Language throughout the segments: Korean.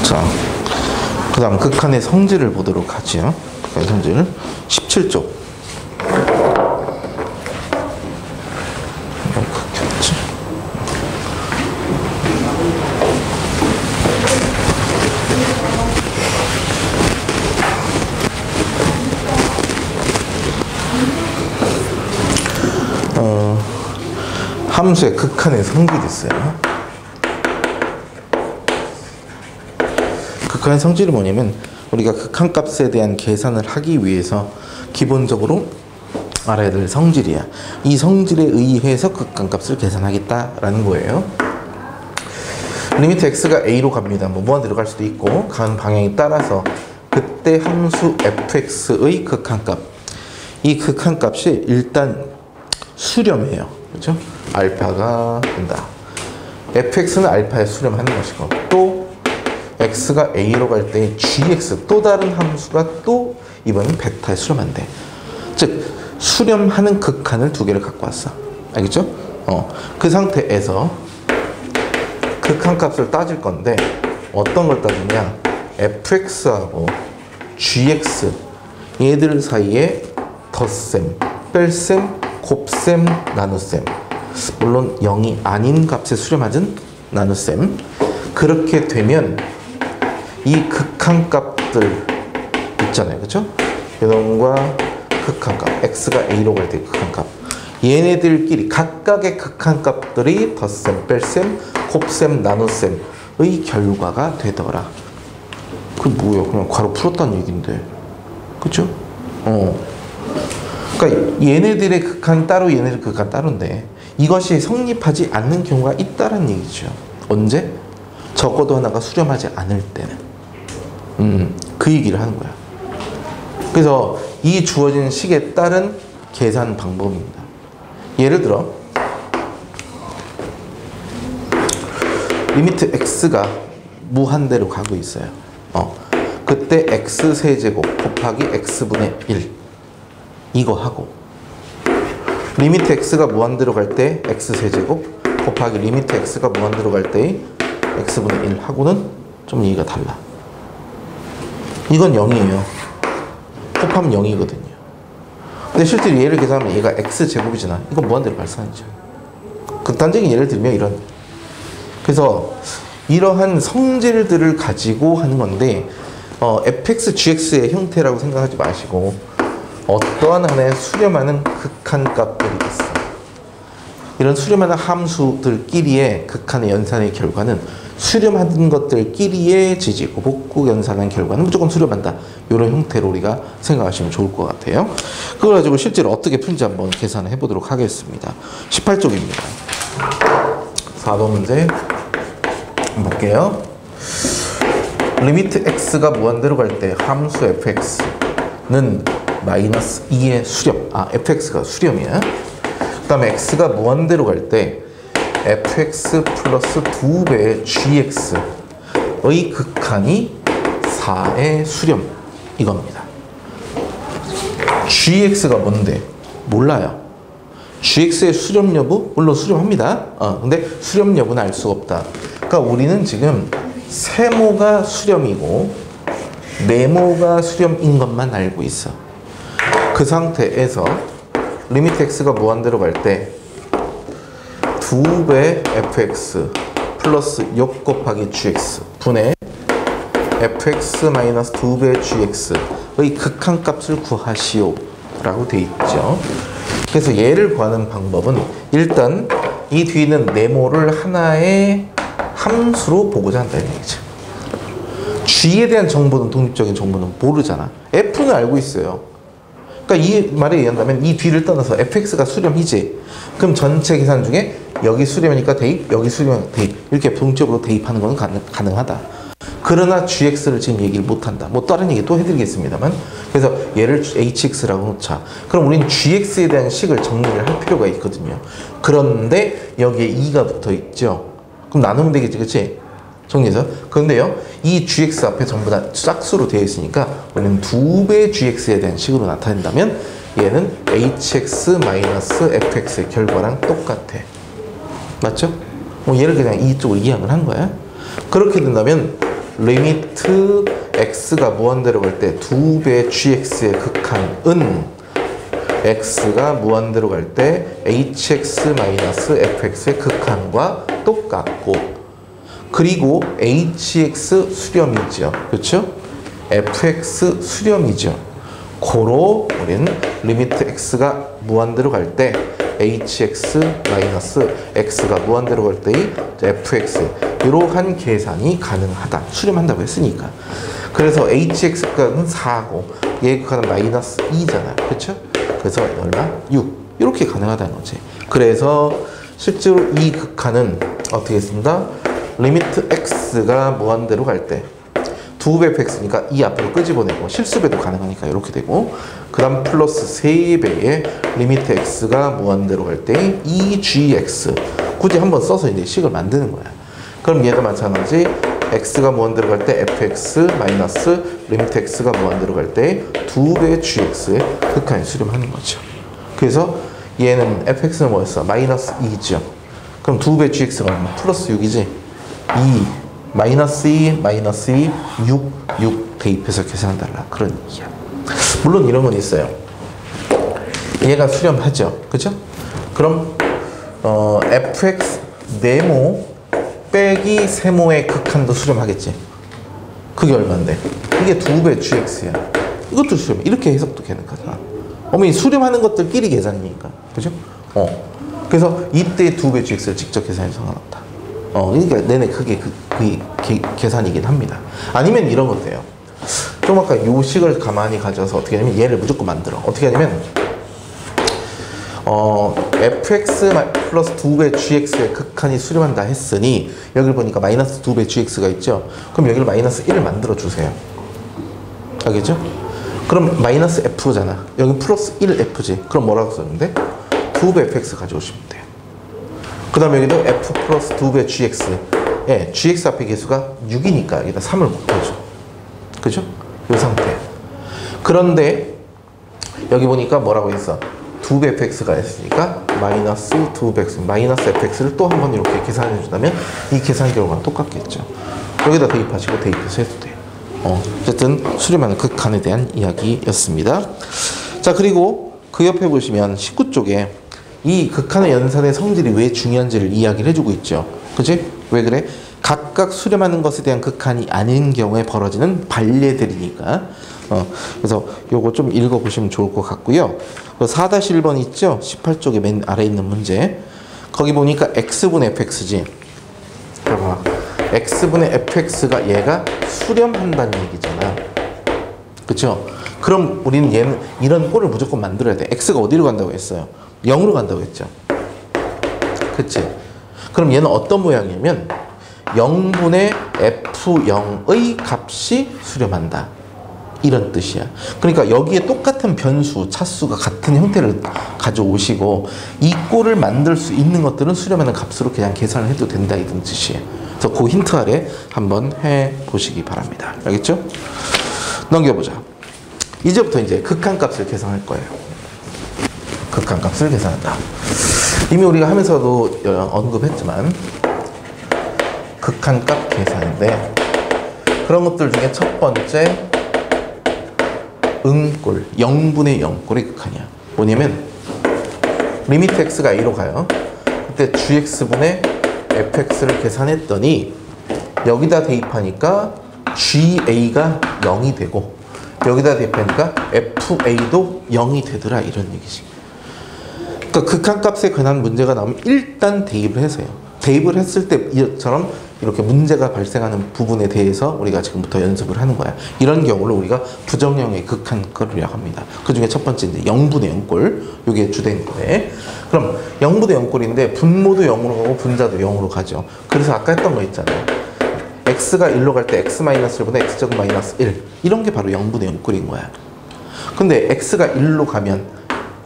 자, 그 다음 극한의 성질을 보도록 하죠. 극한의 성질 17쪽. 함수의 극한의 성질이 있어요. 극한의 성질이 뭐냐면 우리가 극한값에 대한 계산을 하기 위해서 기본적으로 알아야 될 성질이야. 이 성질에 의해서 극한값을 계산하겠다라는 거예요. 리미트 x가 a로 갑니다. 뭐 무한대로 갈 수도 있고 가는 방향에 따라서 그때 함수 fx의 극한값, 이 극한값이 일단 수렴해요. 그렇죠? 알파가 된다. fx는 알파에 수렴하는 것이고, 또 x가 a로 갈 때 gx, 또 다른 함수가 또 이번엔 베타에 수렴한대. 즉 수렴하는 극한을 두 개를 갖고 왔어. 알겠죠? 그 상태에서 극한값을 따질 건데 어떤 걸 따지냐, fx하고 gx 얘들 사이에 덧셈, 뺄셈, 곱셈, 나눗셈, 물론 0이 아닌 값에 수렴하든 나눗셈, 그렇게 되면 이 극한값들 있잖아요. 그렇죠? 이놈과 극한값, x가 a로 갈 때 극한값, 얘네들끼리 각각의 극한값들이 덧셈, 뺄셈, 곱셈, 나눗셈의 결과가 되더라. 그게 뭐야? 그냥 괄호 풀었다는 얘기인데. 그렇죠? 그러니까 얘네들의 극한 따로, 얘네들 극한 따로인데 이것이 성립하지 않는 경우가 있다는 얘기죠. 언제? 적어도 하나가 수렴하지 않을 때는. 그 얘기를 하는 거야. 그래서 이 주어진 식에 따른 계산 방법입니다. 예를 들어 리미트 x가 무한대로 가고 있어요. 그때 x세제곱 곱하기 x분의 1 이거 하고, 리미트 x가 무한대로 갈 때 x세제곱 곱하기 리미트 x가 무한대로 갈 때 x분의 1 하고는 좀 얘기가 달라. 이건 0이에요. 곱하면 0이거든요. 근데 실제로 얘를 계산하면 얘가 x제곱이잖아. 이건 무한대로 발산이죠. 극단적인 예를 들면 이런, 그래서 이러한 성질들을 가지고 하는 건데 fx, gx의 형태라고 생각하지 마시고 어떠한 하나의 수렴하는 극한값들이 있어. 이런 수렴하는 함수들끼리의 극한의 연산의 결과는 수렴하는 것들끼리의 지지고, 복구 연산한 결과는 무조건 수렴한다. 이런 형태로 우리가 생각하시면 좋을 것 같아요. 그걸 가지고 실제로 어떻게 푼지 한번 계산을 해보도록 하겠습니다. 18쪽입니다. 4번 문제 볼게요. 리미트 x가 무한대로 갈 때 함수 fx는 마이너스 2의 수렴, fx가 수렴이야. 그 다음에 x가 무한대로 갈 때 fx 플러스 2배의 gx의 극한이 4의 수렴, 이겁니다. gx가 뭔데? 몰라요. gx의 수렴 여부? 물론 수렴합니다. 근데 수렴 여부는 알 수 없다. 그러니까 우리는 지금 세모가 수렴이고 네모가 수렴인 것만 알고 있어. 그 상태에서 리미트 x가 무한대로 갈 때 2배 fx 플러스 6 곱하기 gx 분의 fx 마이너스 2배 gx의 극한값을 구하시오 라고 돼 있죠. 그래서 얘를 구하는 방법은 일단 이 뒤는 네모를 하나의 함수로 보고자 한다는 얘기죠. g에 대한 정보는, 독립적인 정보는 모르잖아. f는 알고 있어요. 그러니까 이 말에 의한다면 이 뒤를 떠나서 fx가 수렴이지. 그럼 전체 계산 중에 여기 수렴이니까 대입, 여기 수렴 대입, 이렇게 동적으로 대입하는 건 가능하다. 그러나 gx를 지금 얘기를 못한다. 뭐 다른 얘기 또 해드리겠습니다만, 그래서 얘를 hx라고 놓자. 그럼 우리는 gx에 대한 식을 정리를 할 필요가 있거든요. 그런데 여기에 2가 붙어 있죠. 그럼 나누면 되겠지, 그치? 정리해서. 그런데요, 이 gx 앞에 전부 다 짝수로 되어 있으니까 우리는 2배 gx에 대한 식으로 나타낸다면 얘는 hx-fx의 결과랑 똑같아. 맞죠? 얘를 그냥 이쪽으로 이항을 한 거야. 그렇게 된다면 리미트 x가 무한대로 갈 때 2배 gx의 극한은 x가 무한대로 갈 때 hx-fx의 극한과 똑같고, 그리고 hx 수렴이죠. 그렇죠? fx 수렴이죠. 고로 우리는 리미트 x가 무한대로 갈 때 hx-x가 무한대로 갈 때의 fx 이러한 계산이 가능하다. 수렴한다고 했으니까. 그래서 hx가는 4고 얘의 극한은 마이너스 2잖아요. 그렇죠? 그래서 얼마? 6. 이렇게 가능하다는 거지. 그래서 실제로 이 극한은 어떻게 했습니다? 리미트 x가 무한대로 갈 때 2배 fx니까 이 앞으로 끄집어내고 실수배도 가능하니까 이렇게 되고, 그 다음 플러스 3배의 리미트 x가 무한대로 갈 때 2gx 굳이 한번 써서 이제 식을 만드는 거야. 그럼 얘도 마찬가지 x가 무한대로 갈 때 fx 마이너스 리미트 x가 무한대로 갈 때 2배 gx의 극한이 수렴하는 거죠. 그래서 얘는 fx는 뭐였어? 마이너스 2죠. 그럼 2배 gx가 얼마? 플러스 6이지? 2 마이너스 2 마이너스 2 6 대입해서 계산한달라. 그런 얘기야. 물론 이런 건 있어요. 얘가 수렴하죠. 그죠? 그럼 fx 네모 빼기 세모의 극한도 수렴하겠지. 그게 얼마인데? 이게 2배 gx야. 이것도 수렴. 이렇게 해석도 가능하잖아. 어머니 수렴하는 것들끼리 계산이니까. 그죠? 그래서 이때 2배 gx를 직접 계산해서 상관없다. 그러니까 내내 그게 계산이긴 합니다. 아니면 이런 것도 돼요. 좀 아까 요 식을 가만히 가져서 어떻게 하냐면 얘를 무조건 만들어. 어떻게 하냐면 fx 플러스 2배 gx의 극한이 수렴한다 했으니 여기를 보니까 마이너스 2배 gx가 있죠. 그럼 여기를 마이너스 1을 만들어 주세요. 알겠죠? 그럼 마이너스 f잖아. 여기 플러스 1f지. 그럼 뭐라고 썼는데? 2배 fx 가져오시면 돼요. 그 다음에 여기도 f 플러스 2배 gx. 예, gx 앞에 개수가 6이니까 여기다 3을 곱해줘. 그죠? 이 상태. 그런데 여기 보니까 뭐라고 했어? 2배 fx가 했으니까 마이너스 2배 x, 마이너스 fx를 또 한 번 이렇게 계산해 준다면 이 계산 결과가 똑같겠죠. 여기다 대입하시고 대입해서 해도 돼요. 어쨌든 수렴하는 극한에 대한 이야기였습니다. 자, 그리고 그 옆에 보시면 19쪽에 이 극한의 연산의 성질이 왜 중요한지를 이야기를 해주고 있죠. 그치? 왜 그래? 각각 수렴하는 것에 대한 극한이 아닌 경우에 벌어지는 반례들이니까. 그래서 요거 좀 읽어보시면 좋을 것 같고요. 4-1번 있죠? 18쪽에 맨 아래 있는 문제. 거기 보니까 x분의 fx지. 봐봐. x분의 fx가 얘가 수렴한다는 얘기잖아. 그쵸? 그럼 우리는 얘는 이런 꼴을 무조건 만들어야 돼. x가 어디로 간다고 했어요? 0으로 간다고 했죠. 그치? 그럼 얘는 어떤 모양이냐면 0분의 f0의 값이 수렴한다. 이런 뜻이야. 그러니까 여기에 똑같은 변수, 차수가 같은 형태를 가져오시고 이 꼴을 만들 수 있는 것들은 수렴하는 값으로 그냥 계산을 해도 된다. 이런 뜻이에요. 그래서 그 힌트 아래 한번 해보시기 바랍니다. 알겠죠? 넘겨보자. 이제부터 이제 극한값을 계산할 거예요. 극한값을 계산한다. 이미 우리가 하면서도 언급했지만 극한값 계산인데 그런 것들 중에 첫 번째 응꼴, 0분의 0꼴의 극한이야. 뭐냐면 리미트 x가 a로 가요. 그때 gx분의 fx를 계산했더니 여기다 대입하니까 ga가 0이 되고 여기다 대입하니까 fa도 0이 되더라. 이런 얘기지. 그러니까 극한값에 관한 문제가 나오면 일단 대입을 해서요. 대입을 했을 때처럼 이렇게 문제가 발생하는 부분에 대해서 우리가 지금부터 연습을 하는 거야. 이런 경우를 우리가 부정형의 극한꼴이라고 합니다. 그 중에 첫 번째 이제 0분의 0꼴. 이게 주된 거에. 그럼 0분의 0꼴인데 분모도 0으로 가고 분자도 0으로 가죠. 그래서 아까 했던 거 있잖아요. x가 1로 갈 때 x-1분의 x제곱 마이너스 1. 이런 게 바로 0분의 0꼴인 거야. 근데 x가 1로 가면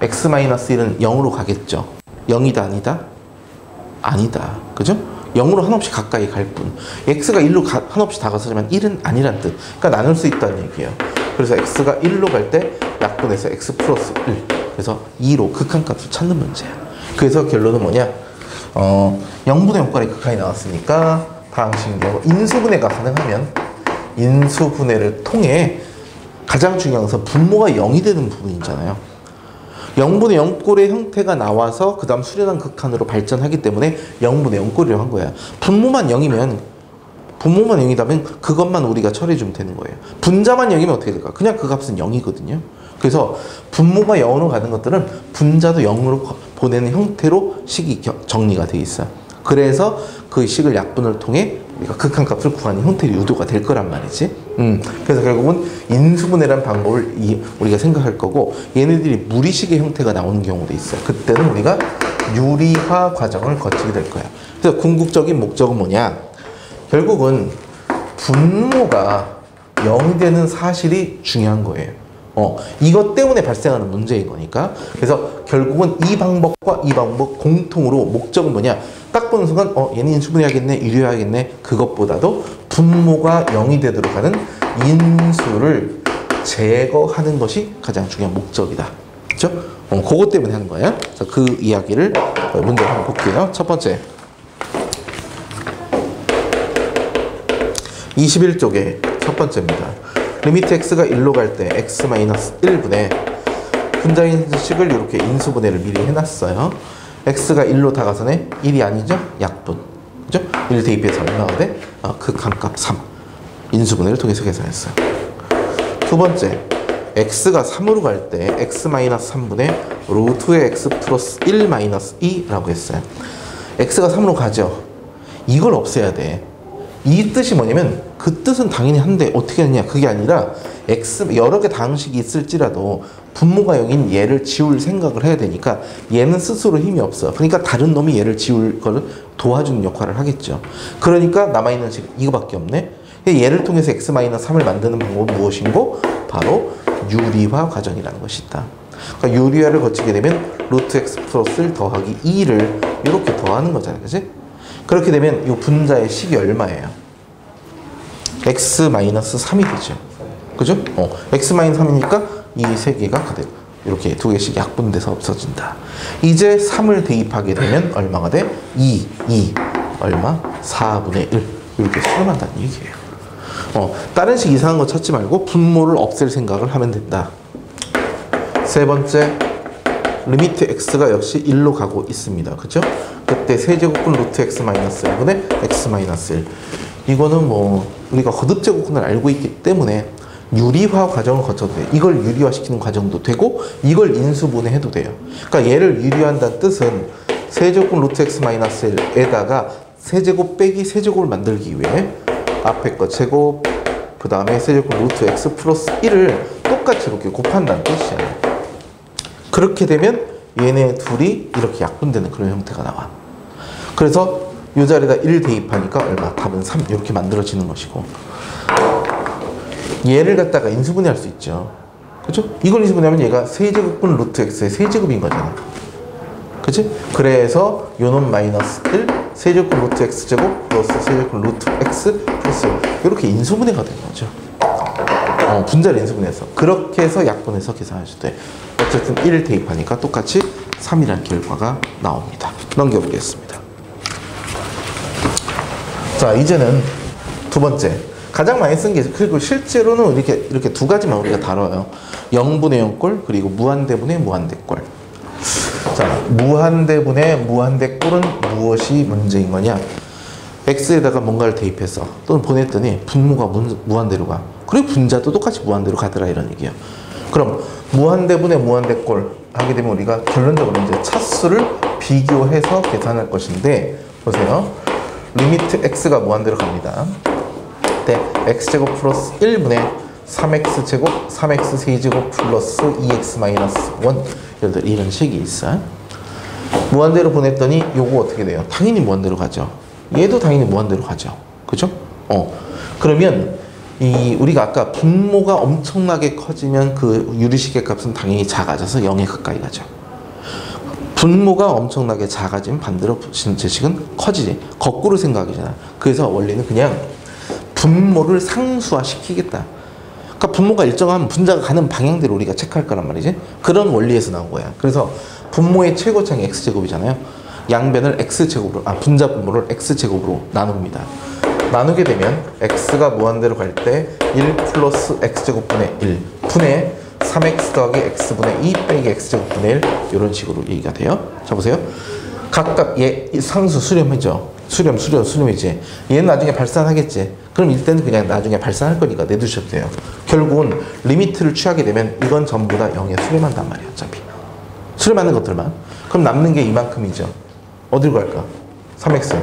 x-1은 0으로 가겠죠. 0이다 아니다? 아니다. 그죠? 0으로 한없이 가까이 갈 뿐. x가 1로 한없이 다가서지만 1은 아니란 뜻. 그러니까 나눌 수 있다는 얘기예요. 그래서 x가 1로 갈 때 약분해서 x 플러스 1. 그래서 2로 극한값을 찾는 문제야. 그래서 결론은 뭐냐? 0분의 0꼴의 극한이 나왔으니까 다항식인 경우 인수분해가 가능하면 인수분해를 통해 가장 중요한 것은 분모가 0이 되는 부분이잖아요. 0분의 0꼴의 형태가 나와서 그 다음 수렴한 극한으로 발전하기 때문에 0분의 0꼴이라고 한 거야. 분모만 0이다면 그것만 우리가 처리해주면 되는 거예요. 분자만 0이면 어떻게 될까? 그냥 그 값은 0이거든요. 그래서 분모가 0으로 가는 것들은 분자도 0으로 보내는 형태로 식이 정리가 되어 있어요. 그래서 그 식을 약분을 통해 우리가 극한값을 구하는 형태로 유도가 될 거란 말이지. 그래서 결국은 인수분해라는 방법을 우리가 생각할 거고, 얘네들이 무리식의 형태가 나오는 경우도 있어요. 그때는 우리가 유리화 과정을 거치게 될 거야. 그래서 궁극적인 목적은 뭐냐? 결국은 분모가 0이 되는 사실이 중요한 거예요. 이것 때문에 발생하는 문제인 거니까. 그래서 결국은 이 방법과 이 방법 공통으로 목적은 뭐냐? 딱 보는 순간 얘는 인수분해하겠네, 유리화하겠네. 그것보다도 분모가 0이 되도록 하는 인수를 제거하는 것이 가장 중요한 목적이다. 그렇죠? 그것 때문에 하는 거예요. 그래서 그 이야기를 문제를 한번 볼게요. 첫 번째, 21쪽에 첫 번째입니다. 리미트 x가 1로 갈 때 x-1분의 분자인 식을 이렇게 인수분해를 미리 해놨어요. x가 1로 다가서네 1이 아니죠? 약분. 그죠? 1 대입해서 얼마가 돼? 극한값 3. 인수분해를 통해서 계산했어요. 두 번째, x가 3으로 갈 때 x-3분의 루트의 x 플러스 1-2라고 했어요. x가 3으로 가죠. 이걸 없애야 돼. 이 뜻이 뭐냐면, 그 뜻은 당연히 한데 어떻게 하느냐, 그게 아니라 x 여러 개 다항식이 있을지라도 분모가 0인 얘를 지울 생각을 해야 되니까 얘는 스스로 힘이 없어. 그러니까 다른 놈이 얘를 지울 거를 도와주는 역할을 하겠죠. 그러니까 남아있는 식 이거밖에 없네. 얘를 통해서 x-3을 만드는 방법은 무엇인고? 바로 유리화 과정이라는 것이 있다. 그러니까 유리화를 거치게 되면 루트 x 플러스 1 더하기 2를 이렇게 더하는 거잖아요. 그치? 그렇게 되면 이 분자의 식이 얼마예요? x-3이 되죠. 그죠? x-3이니까 이 세 개가 그대로 이렇게 두 개씩 약분돼서 없어진다. 이제 3을 대입하게 되면 얼마가 돼? 2 얼마? 4분의 1 이렇게 수렴한다는 얘기예요. 다른 식 이상한 거 찾지 말고 분모를 없앨 생각을 하면 된다. 세 번째, 리미트 x가 역시 1로 가고 있습니다. 그죠? 그때 세제곱분 루트 x-1분의 x-1. 이거는 뭐 우리가 거듭제곱분을 알고 있기 때문에 유리화 과정을 거쳐도 돼요. 이걸 유리화시키는 과정도 되고 이걸 인수분해해도 돼요. 그러니까 얘를 유리화한다는 뜻은 세제곱분 루트 x-1에다가 세제곱 빼기 세제곱을 만들기 위해 앞에 거 제곱, 그 다음에 세제곱 루트 x 플러스 1을 똑같이 이렇게 곱한다는 뜻이에요. 그렇게 되면 얘네 둘이 이렇게 약분되는 그런 형태가 나와. 그래서 이 자리에다 1 대입하니까 얼마? 답은 3 이렇게 만들어지는 것이고, 얘를 갖다가 인수분해할 수 있죠. 그죠? 이걸 인수분해하면 얘가 세제곱분 루트 x의 세제곱인 거잖아. 그치? 그래서 요놈 마이너스 1 세제곱 루트 x제곱 플러스 세제곱 루트 x 플러스 이렇게 인수분해가 되는 거죠. 분자를 인수분해해서 그렇게 해서 약분해서 계산하셔도 돼. 어쨌든 1 대입하니까 똑같이 3이라는 결과가 나옵니다. 넘겨보겠습니다. 자, 이제는 두 번째, 가장 많이 쓴 게, 그리고 실제로는 이렇게 두 가지만 우리가 다뤄요. 0분의 0꼴 그리고 무한대분의 무한대꼴. 자, 무한대분의 무한대꼴은 무엇이 문제인 거냐? x에다가 뭔가를 대입해서 또는 보냈더니 분모가 무한대로 가. 그리고 분자도 똑같이 무한대로 가더라, 이런 얘기예요. 그럼 무한대분의 무한대꼴 하게 되면 우리가 결론적으로 이제 차수를 비교해서 계산할 것인데, 보세요. 리미트 x가 무한대로 갑니다. 네, x제곱 플러스 1분의 3x제곱 3x 세제곱 플러스 2x 마이너스 1 이런 식이 있어요. 무한대로 보냈더니 요거 어떻게 돼요? 당연히 무한대로 가죠. 얘도 당연히 무한대로 가죠. 그죠? 그러면 우리가 아까 분모가 엄청나게 커지면 그 유리식의 값은 당연히 작아져서 0에 가까이 가죠. 분모가 엄청나게 작아지면 반대로 제식은 커지지. 거꾸로 생각이잖아. 그래서 원리는 그냥 분모를 상수화시키겠다. 그러니까 분모가 일정한 분자가 가는 방향대로 우리가 체크할 거란 말이지. 그런 원리에서 나온 거야. 그래서 분모의 최고창이 x제곱이잖아요. 양변을 x제곱으로, 분자 분모를 x제곱으로 나눕니다. 나누게 되면 x가 무한대로 갈 때 1 플러스 x제곱분의 1 분의 3x 더하기 x분의 2 빼기 x제곱분의 1 이런 식으로 얘기가 돼요. 자 보세요. 각각 얘 상수 수렴이죠. 수렴이지. 얘는 나중에 발산하겠지. 그럼 이때는 그냥 나중에 발산할 거니까 내두셔도 돼요. 결국은 리미트를 취하게 되면 이건 전부 다 0에 수렴한단 말이에요. 어차피 수렴하는 것들만. 그럼 남는 게 이만큼이죠. 어디로 갈까? 3x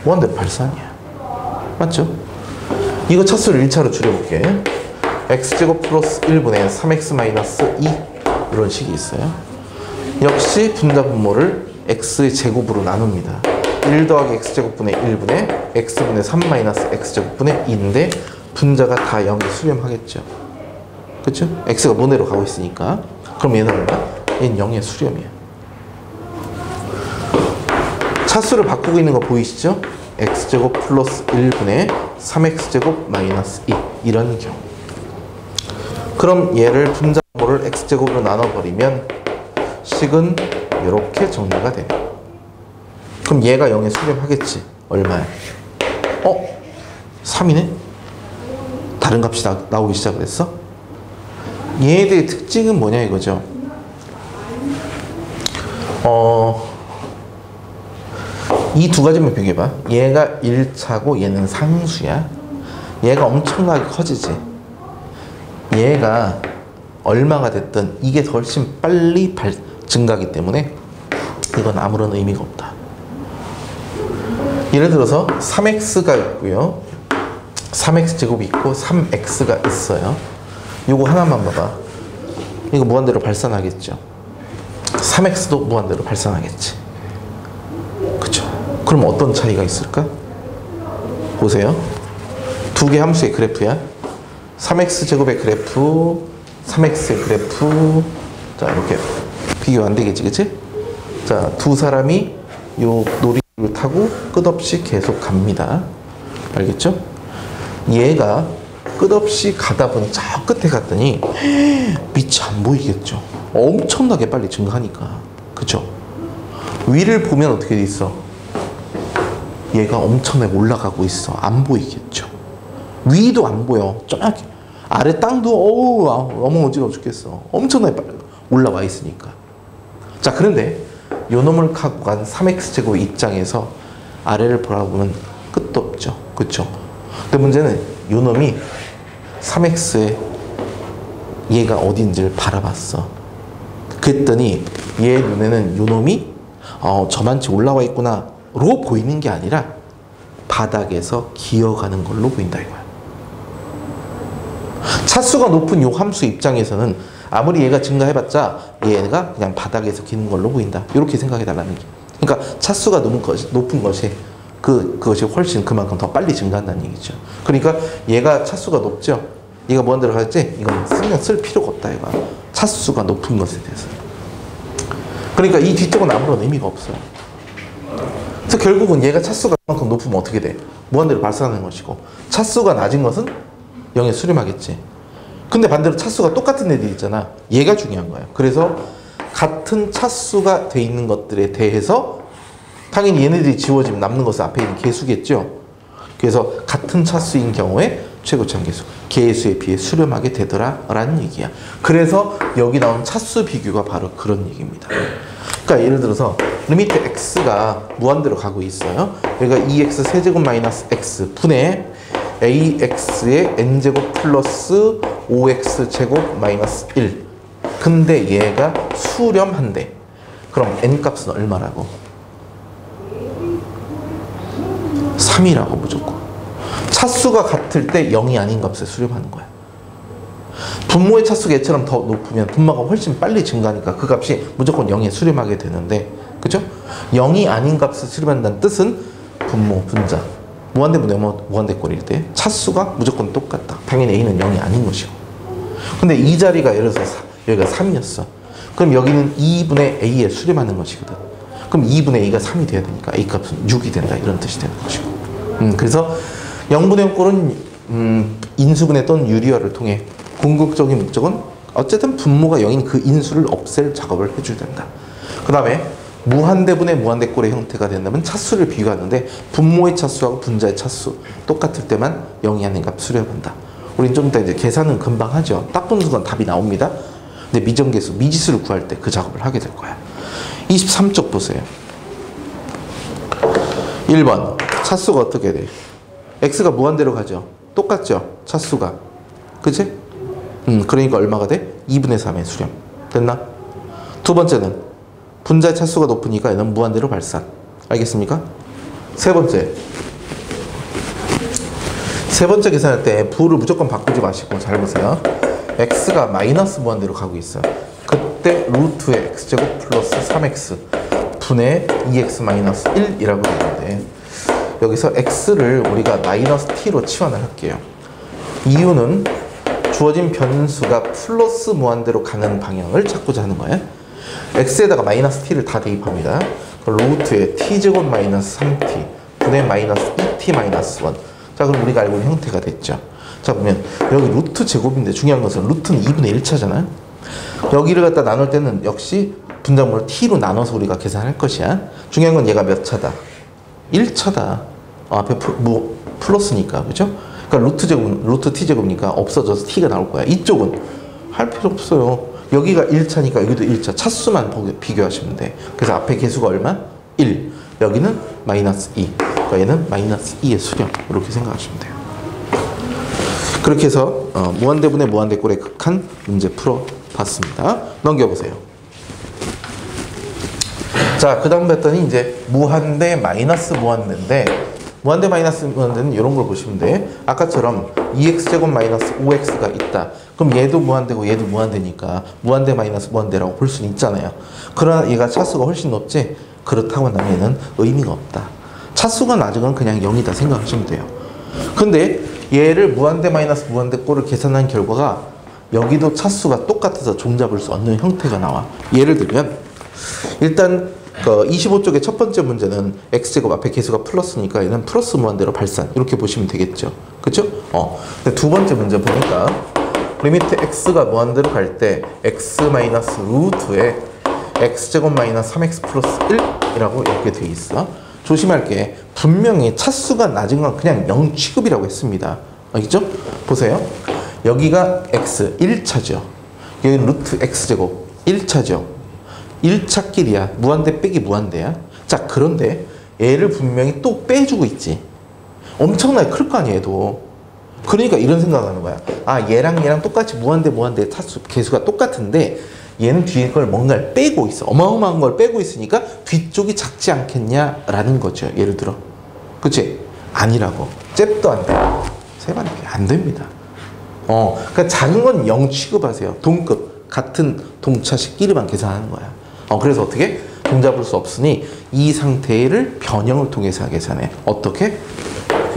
무한대로 발산이야. 맞죠? 이거 차수를 1차로 줄여볼게. x제곱 플러스 1분의 3x 마이너스 2 이런 식이 있어요. 역시 분자 분모를 x의 제곱으로 나눕니다. 1 더하기 x제곱분의 1분의 x분의 3 마이너스 x제곱분의 2인데 분자가 다 0에 수렴하겠죠. 그쵸? x가 모네로 가고 있으니까. 그럼 얘는 얼마? 얘는 0에 수렴이야. 차수를 바꾸고 있는 거 보이시죠? x제곱 플러스 1분의 3x제곱 마이너스 2 이런 경우. 그럼 얘를 분자 분모를 x제곱으로 나눠버리면 식은 이렇게 정리가 돼요. 그럼 얘가 0에 수렴하겠지. 얼마야? 3이네? 다른 값이 나오기 시작을 했어? 얘들의 특징은 뭐냐 이거죠. 이 두 가지만 비교해봐. 얘가 1차고 얘는 상수야. 얘가 엄청나게 커지지. 얘가 얼마가 됐든 이게 훨씬 빨리 증가하기 때문에 이건 아무런 의미가 없다. 예를 들어서 3x가 있고요. 3x제곱이 있고 3x가 있어요. 요거 하나만 봐봐. 이거 무한대로 발산하겠죠. 3x도 무한대로 발산하겠지. 그쵸? 그럼 어떤 차이가 있을까? 보세요. 두 개 함수의 그래프야. 3x제곱의 그래프, 3x의 그래프. 자, 이렇게 비교 안 되겠지, 그치? 자, 두 사람이 요 놀이를 타고 끝없이 계속 갑니다. 알겠죠? 얘가 끝없이 가다 보니 저 끝에 갔더니 밑이 안 보이겠죠. 엄청나게 빨리 증가하니까. 그쵸? 위를 보면 어떻게 돼 있어? 얘가 엄청나게 올라가고 있어. 안 보이겠죠. 위도 안 보여. 쫙 아래 땅도 어머 어지러워 죽겠어. 엄청나게 빨리 올라와 있으니까. 자, 그런데 요 놈을 갖고 간 3x제곱 입장에서 아래를 보라보면 끝도 없죠. 그쵸? 근데 문제는 요 놈이 3x에 얘가 어딘지를 바라봤어. 그랬더니 얘 눈에는 요 놈이 저만치 올라와 있구나 로 보이는 게 아니라 바닥에서 기어가는 걸로 보인다 이거야. 차수가 높은 요 함수 입장에서는 아무리 얘가 증가해봤자 얘가 그냥 바닥에서 기는 걸로 보인다. 이렇게 생각해달라는 얘기. 그러니까 차수가 높은 것이 그것이 훨씬 그만큼 더 빨리 증가한다는 얘기죠. 그러니까 얘가 차수가 높죠. 얘가 무한대로 갈지 이건 신경 쓸 필요가 없다 이거야. 차수가 높은 것에 대해서. 그러니까 이 뒤쪽은 아무런 의미가 없어요. 그래서 결국은 얘가 차수가 그만큼 높으면 어떻게 돼? 무한대로 발산하는 것이고 차수가 낮은 것은 0에 수렴하겠지. 근데 반대로 차수가 똑같은 애들 있잖아. 얘가 중요한 거야. 그래서 같은 차수가 돼 있는 것들에 대해서 당연히 얘네들이 지워지면 남는 것은 앞에 있는 개수겠죠. 그래서 같은 차수인 경우에 최고차원 개수, 개수에 비해 수렴하게 되더라 라는 얘기야. 그래서 여기 나온 차수 비교가 바로 그런 얘기입니다. 그러니까 예를 들어서 리미트 x가 무한대로 가고 있어요. 여기가 2x 세제곱 마이너스 x 분의 ax의 n제곱 플러스 5x 제곱 마이너스 1. 근데 얘가 수렴한대. 그럼 n 값은 얼마라고? 3이라고 무조건. 차수가 같을 때 0이 아닌 값에 수렴하는 거야. 분모의 차수가 얘처럼 더 높으면 분모가 훨씬 빨리 증가하니까 그 값이 무조건 0에 수렴하게 되는데, 그죠? 0이 아닌 값을 수렴한다는 뜻은 분모, 분자, 무한대 분의 무한대 꼴일 때 차수가 무조건 똑같다. 당연히 a는 0이 아닌 것이고. 근데 이 자리가 예를 들어서 여기가 3이었어. 그럼 여기는 2분의 a에 수렴하는 것이거든. 그럼 2분의 a가 3이 돼야 되니까 a 값은 6이 된다 이런 뜻이 되는 것이고. 그래서 0분의 0꼴은 인수분해 또는 유리화를 통해 궁극적인 목적은 어쨌든 분모가 0인 그 인수를 없앨 작업을 해줘야 된다. 그 다음에 무한대분의 무한대꼴의 형태가 된다면 차수를 비교하는데 분모의 차수하고 분자의 차수 똑같을 때만 0이 아닌 값 수렴한다. 우린 좀 이따 이제 계산은 금방 하죠. 딱 보는 순간 답이 나옵니다. 근데 미정계수, 미지수를 구할 때 그 작업을 하게 될 거야. 23쪽 보세요. 1번 차수가 어떻게 돼? x가 무한대로 가죠. 똑같죠? 차수가. 그치? 그러니까 얼마가 돼? 2분의 3의 수렴. 됐나? 두 번째는 분자의 차수가 높으니까 얘는 무한대로 발산. 알겠습니까? 세 번째 계산할 때 부호를 무조건 바꾸지 마시고 잘 보세요. x가 마이너스 무한대로 가고 있어요. 그때 루트의 x제곱 플러스 3x 분의 2x 마이너스 1이라고 되는데 여기서 x를 우리가 마이너스 t로 치환을 할게요. 이유는 주어진 변수가 플러스 무한대로 가는 방향을 찾고자 하는 거예요. x에다가 마이너스 t를 다 대입합니다. 루트에 t제곱 마이너스 3t 분의 마이너스 2t 마이너스 1. 자, 그럼 우리가 알고 있는 형태가 됐죠. 자, 보면 여기 루트 제곱인데 중요한 것은 루트는 2분의 1차잖아요. 여기를 갖다 나눌 때는 역시 분자물을 t로 나눠서 우리가 계산할 것이야. 중요한 건 얘가 몇 차다? 1차다. 앞에 플러스니까, 그죠? 그러니까 루트 t제곱이니까 없어져서 t가 나올 거야. 이쪽은 할 필요 없어요. 여기가 1차니까 여기도 1차. 차수만 비교하시면 돼. 그래서 앞에 계수가 얼마? 1. 여기는 마이너스 2. 그러니까 얘는 마이너스 2의 수렴. 이렇게 생각하시면 돼요. 그렇게 해서 무한대분의 무한대꼴의 극한 문제 풀어봤습니다. 넘겨보세요. 자, 그 다음 봤더니 이제 무한대 마이너스 무한대인데 무한대 마이너스 무한대는 이런 걸 보시면 돼. 아까처럼 2x제곱 마이너스 5x가 있다. 그럼 얘도 무한대고 얘도 무한대니까 무한대 마이너스 무한대라고 볼 수는 있잖아요. 그러나 얘가 차수가 훨씬 높지? 그렇다고 한다면 얘는 의미가 없다. 차수가 낮은 그냥 0이다 생각하시면 돼요. 근데 얘를 무한대 마이너스 무한대 꼴을 계산한 결과가 여기도 차수가 똑같아서 종잡을 수 없는 형태가 나와. 예를 들면 일단 25쪽의 첫 번째 문제는 x제곱 앞에 계수가 플러스니까 얘는 플러스 무한대로 발산 이렇게 보시면 되겠죠. 그쵸? 근데 두 번째 문제 보니까 리미트 x가 무한대로 갈 때 x 마이너스 루트에 x제곱 마이너스 3x 플러스 1이라고 이렇게 돼 있어. 조심할 게 분명히 차수가 낮은 건 그냥 0 취급이라고 했습니다. 알겠죠? 보세요. 여기가 x 1차죠. 여기 루트 x제곱 1차죠. 1차 길이야. 무한대 빼기 무한대야. 자, 그런데 얘를 분명히 또 빼주고 있지. 엄청나게 클 거 아니야, 얘도. 그러니까 이런 생각하는 거야. 아, 얘랑 똑같이 무한대 차수 계수가 똑같은데 얘는 뒤에 걸 뭔가를 빼고 있어. 어마어마한 걸 빼고 있으니까 뒤쪽이 작지 않겠냐라는 거죠. 예를 들어. 그치? 아니라고. 잽도 안 돼. 세반이 안 됩니다. 그러니까 작은 건 0 취급하세요. 동급. 같은 동차식끼리만 계산하는 거야. 그래서 어떻게? 종잡을 수 없으니 이 상태를 변형을 통해서 계산해. 어떻게?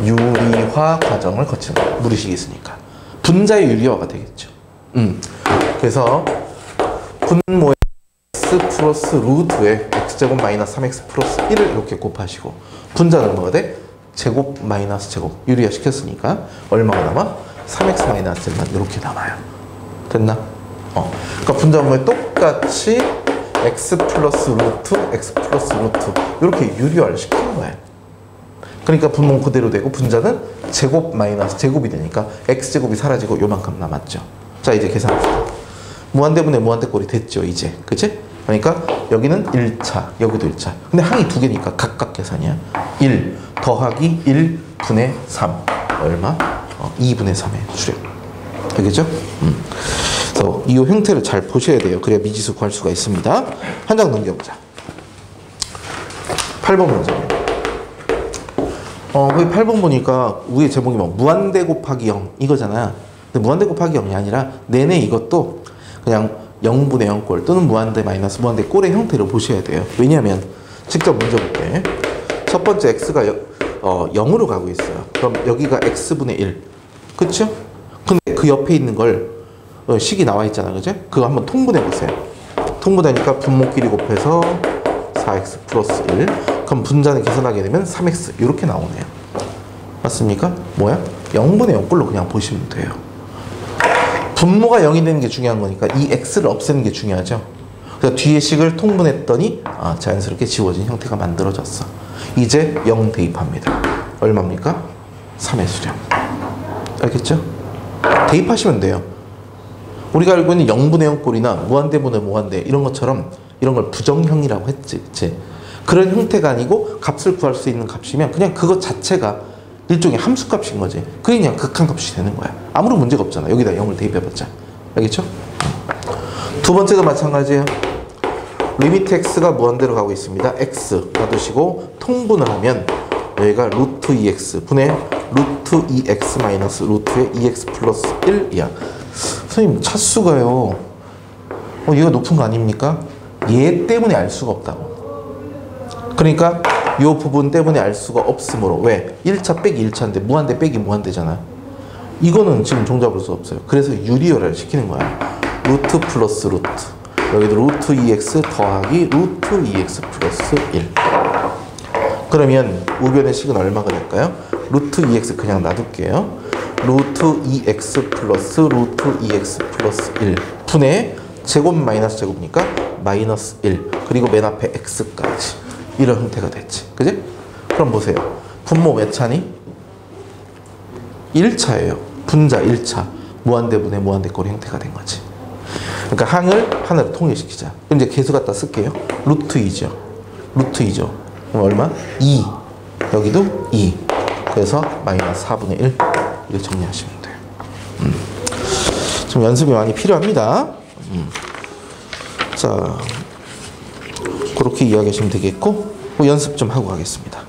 유리화 과정을 거치는 거야. 무리식이 있으니까. 분자의 유리화가 되겠죠. 그래서 분모의 x 플러스 루트에 x제곱 마이너스 3x 플러스 1을 이렇게 곱하시고 분자는 뭐가 돼? 제곱 마이너스 제곱 유리화 시켰으니까 얼마가 남아? 3x 마이너스 1만 이렇게 남아요. 됐나? 그러니까 분자분모에 똑같이 x 플러스 루트, x 플러스 루트 이렇게 유리화를 시키는 거예요. 그러니까 분모 그대로 되고 분자는 제곱 마이너스 제곱이 되니까 x제곱이 사라지고 요만큼 남았죠. 자, 이제 계산합시다. 무한대분의 무한대꼴이 됐죠, 이제. 그치? 그러니까 여기는 1차, 여기도 1차. 근데 항이 두 개니까 각각 계산이야. 1 더하기 1분의 3 얼마? 2분의 3의 수렴. 알겠죠? 그래서 이 형태를 잘 보셔야 돼요. 그래야 미지수 구할 수가 있습니다. 한 장 넘겨보자. 8번 문제입니다. 거기 8번 보니까 위에 제목이 뭐 무한대 곱하기 0 이거잖아. 근데 무한대 곱하기 0이 아니라 내내 이것도 그냥 0분의 0꼴 또는 무한대 마이너스 무한대 꼴의 형태로 보셔야 돼요. 왜냐하면 직접 문제 볼게. 첫 번째 x가 0으로 가고 있어요. 그럼 여기가 x분의 1. 그쵸? 근데 그 옆에 있는 걸 식이 나와 있잖아. 그죠? 그거 한번 통분해 보세요. 통분하니까 분모끼리 곱해서 4x 플러스 1. 그럼 분자는 계산하게 되면 3x 이렇게 나오네요. 맞습니까? 뭐야? 0분의 0꼴로 그냥 보시면 돼요. 분모가 0이 되는 게 중요한 거니까 이 x를 없애는 게 중요하죠. 그래서 뒤에 식을 통분했더니 자연스럽게 지워진 형태가 만들어졌어. 이제 0 대입합니다. 얼마입니까? 3의 수령. 알겠죠? 대입하시면 돼요. 우리가 알고 있는 0분의 0 꼴이나 무한대분의 무한대 이런 것처럼 이런 걸 부정형이라고 했지. 그치? 그런 형태가 아니고 값을 구할 수 있는 값이면 그냥 그것 자체가 일종의 함수값인 거지. 그게 그냥 극한값이 되는 거야. 아무런 문제가 없잖아. 여기다 0을 대입해봤자. 알겠죠? 두 번째도 마찬가지예요. 리미트 x가 무한대로 가고 있습니다. x 놔두시고 통분을 하면 여기가 루트 2x 분의 루트 2x 마이너스 루트의 2x 플러스 1이야. 선생님 차수가요. 얘가 높은 거 아닙니까? 얘 때문에 알 수가 없다고. 그러니까 이 부분 때문에 알 수가 없으므로 왜? 1차 빼기 1차인데 무한대 빼기 무한대잖아. 이거는 지금 종잡을 수 없어요. 그래서 유리열을 시키는 거야. 루트 플러스 루트. 여기도 루트 2x 더하기 루트 2x 플러스 1. 그러면 우변의 식은 얼마가 될까요? 루트 2x 그냥 놔둘게요. 루트 2x 플러스 루트 2x 플러스 1 분의 제곱 마이너스 제곱이니까 마이너스 1 그리고 맨 앞에 x까지 이런 형태가 됐지. 그지? 그럼 보세요. 분모 몇 차니? 1차예요. 분자 1차. 무한대분의 무한대꼴 형태가 된 거지. 그러니까 항을 하나로 통일시키자. 그럼 이제 계수 갖다 쓸게요. 루트 2죠. 루트 2죠. 그럼 얼마? 2. 여기도 2. 그래서 마이너스 4분의 1. 이렇게 정리하시면 돼요. 좀 연습이 많이 필요합니다. 자, 그렇게 이야기하시면 되겠고, 연습 좀 하고 가겠습니다.